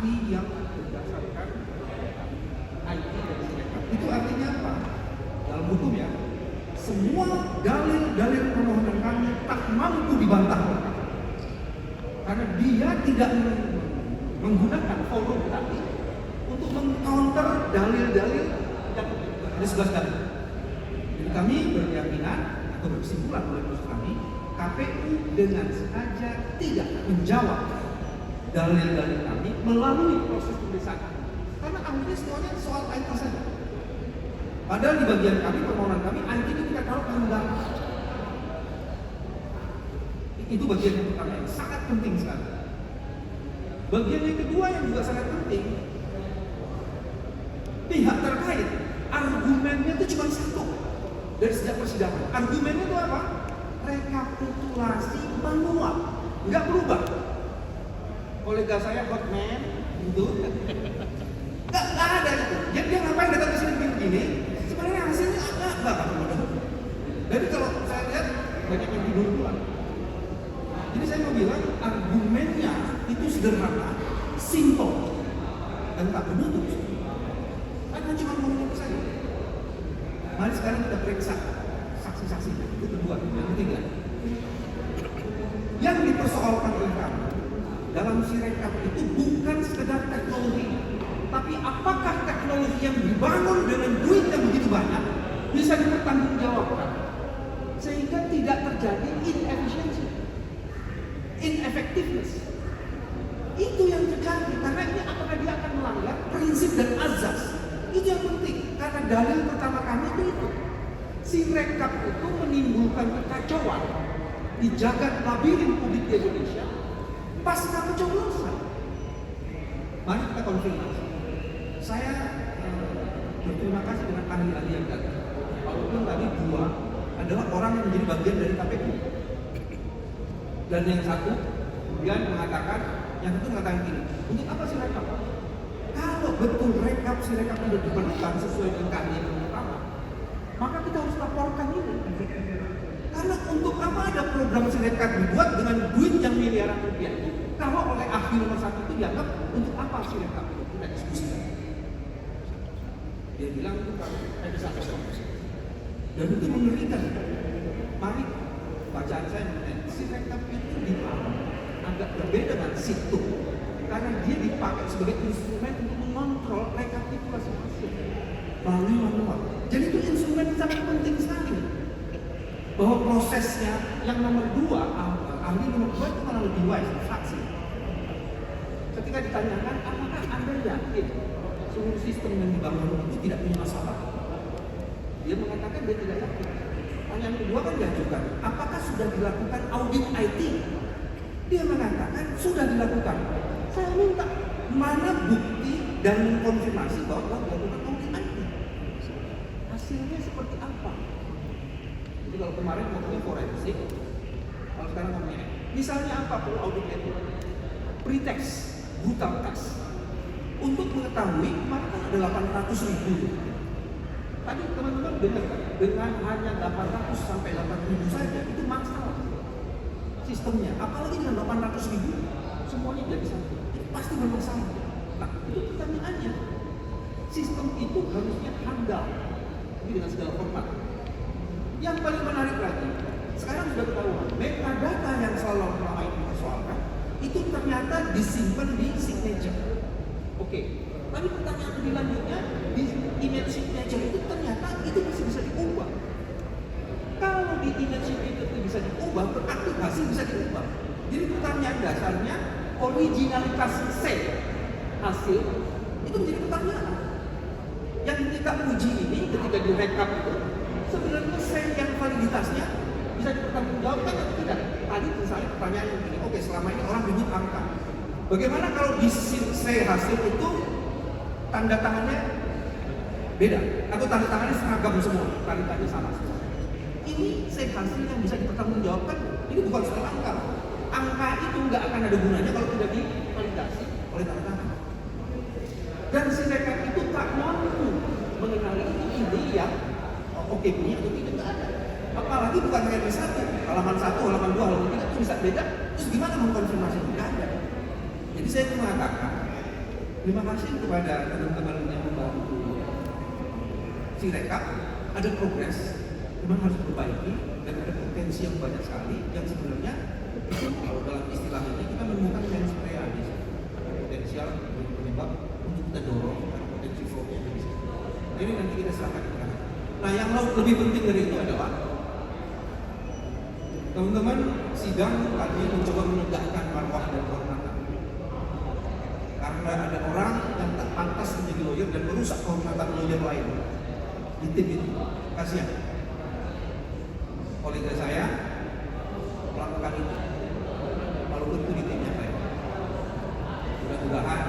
ahli yang berdasarkan IT dan Sirekap. Itu artinya apa? Dalam hukum ya, semua dalil-dalil permohonan kami tak mampu dibantah oleh kami. Karena dia tidak menggunakan forum tadi untuk mengcounter dalil-dalil yang ada 11 dalil. Jadi kami berkeyakinan atau berkesimpulan oleh kami, KPU dengan sengaja tidak menjawab dalil-dalil kami melalui proses pemeriksaan. Karena akhirnya semuanya soal IT saja. Padahal di bagian kami, permohonan kami, IT itu kita taruh kehendak. Itu bagian yang pertama yang sangat penting sekali. Bagian yang kedua yang juga sangat penting, pihak terkait argumennya itu cuma satu dari sejak persidangan. Argumennya itu apa? Rekapitulasi manual, nggak berubah. Kolega saya Hotman itu nggak ada itu. Jadi dia ngapain datang ke sini begini? Sebenarnya hasilnya nggak berubah. Jadi kalau saya lihat banyak yang tidur duluan. Jadi saya mau bilang argumennya itu sederhana, simple, dan tak menutup. Karena cuma ngomong saja. Mari sekarang kita periksa saksi-saksi. Itu kedua, yang ketiga. Yang dipersoalkan oleh kami dalam Sirekap itu bukan sekedar teknologi, tapi apakah teknologi yang dibangun dengan duit yang begitu banyak bisa dipertanggungjawabkan sehingga tidak terjadi inefficiency, ineffectiveness. Itu yang terjadi karena ini apakah dia akan melanggar prinsip dan azas. Itu yang penting karena dalil pertama kami itu Sirekap itu menimbulkan kekacauan di jagat labirin publik di Indonesia pasca pencoblosan. Mari kita konfirmasi. Saya berterima kasih dengan ahli-ahli yang datang. Walaupun tadi dua adalah orang yang menjadi bagian dari KPU. Dan yang satu kemudian mengatakan, yang satu mengatakan gini, untuk apa Sirekap? Kalau betul rekap Sirekap tidak diperlukan sesuai dengan keahlian yang pertama, maka kita harus laporkan ini. Karena untuk apa ada program Sirekap dibuat dengan duit yang miliaran rupiah itu? Kalau oleh ahli nomor satu itu dianggap untuk apa Sirekap itu? Kita diskusikan. Dia bilang itu kan bisa kosong. Dan itu mengerikan. Mari bacaan saya mengenai Sirekap itu agak berbeda dengan situng. Karena dia dipakai sebagai instrumen untuk mengontrol rekapitulasi hasil melalui manual. Jadi itu instrumen sangat penting sekali. Bahwa prosesnya yang nomor dua, ahli nomor dua itu malah lebih wise, fraksi. Ketika ditanyakan, apakah Anda yakin seluruh sistem yang dibangun itu tidak punya masalah? Dia mengatakan dia tidak yakin. Pertanyaan kedua kan diajukan, apakah sudah dilakukan audit IT? Dia mengatakan sudah dilakukan. Saya minta mana bukti dan mengkonfirmasi bahwa dilakukan audit IT. Hasilnya seperti apa? Jadi kalau kemarin ngomongnya forensik, kalau sekarang ngomongnya misalnya apa perlu audit itu? Pretext, brutalitas. Untuk mengetahui kemarin kan ada 800.000. Tadi teman-teman dengar kan? Dengan hanya 800 sampai 8.000 saja itu masalah sistemnya. Apalagi dengan 800.000 semuanya jadi satu. Itu pasti bermasalah. Nah itu pertanyaannya. Sistem itu harusnya handal. Ini dengan segala hormat. Yang paling menarik lagi, sekarang sudah ketahuan, metadata yang selalu selama ini dipersoalkan itu ternyata disimpan di signature. Oke, tapi pertanyaan lebih lanjutnya, di image signature itu ternyata itu masih bisa diubah. Kalau di image signature itu bisa diubah, berarti hasil bisa diubah. Jadi pertanyaan dasarnya, originalitas set hasil itu menjadi pertanyaan. Yang kita uji ini ketika direkap itu sebenarnya set yang validitasnya bisa dipertanggungjawabkan atau tidak? Tadi misalnya pertanyaan yang begini, oke selama ini orang ribut angka. Bagaimana kalau di set hasil itu tanda tangannya beda atau tanda tangannya seragam semua, tanda sama semua? Ini set hasil yang bisa dipertanggungjawabkan. Ini bukan soal angka. Angka itu nggak akan ada gunanya kalau tidak divalidasi oleh tanda tangan. Dan Sirekap itu tak mampu mengenali ini yang oke punya atau tidak, nggak ada. Apalagi bukan hanya satu, halaman 1, halaman 2, halaman 3 itu bisa beda. Terus gimana mengkonfirmasi? Nggak ada. Jadi saya mengatakan Terima kasih kepada teman-teman yang membantu Sirekap. Ada progres, memang harus diperbaiki dan ada potensi yang banyak sekali yang sebenarnya itu kalau dalam istilah ini kita menemukan mens rea di situ. Ada potensial penyebab untuk kita dorong karena potensi flow di situ. Ini nanti kita serahkan ke mereka. Nah, yang lebih penting dari itu adalah teman-teman sidang tadi mencoba menegakkan marwah dan kehormatan. Karena ada orang yang tak pantas menjadi lawyer dan merusak kehormatan lawyer lain di tim itu. Kasihan. Kolega saya melakukan itu. Walaupun itu di timnya saya. Mudah-mudahan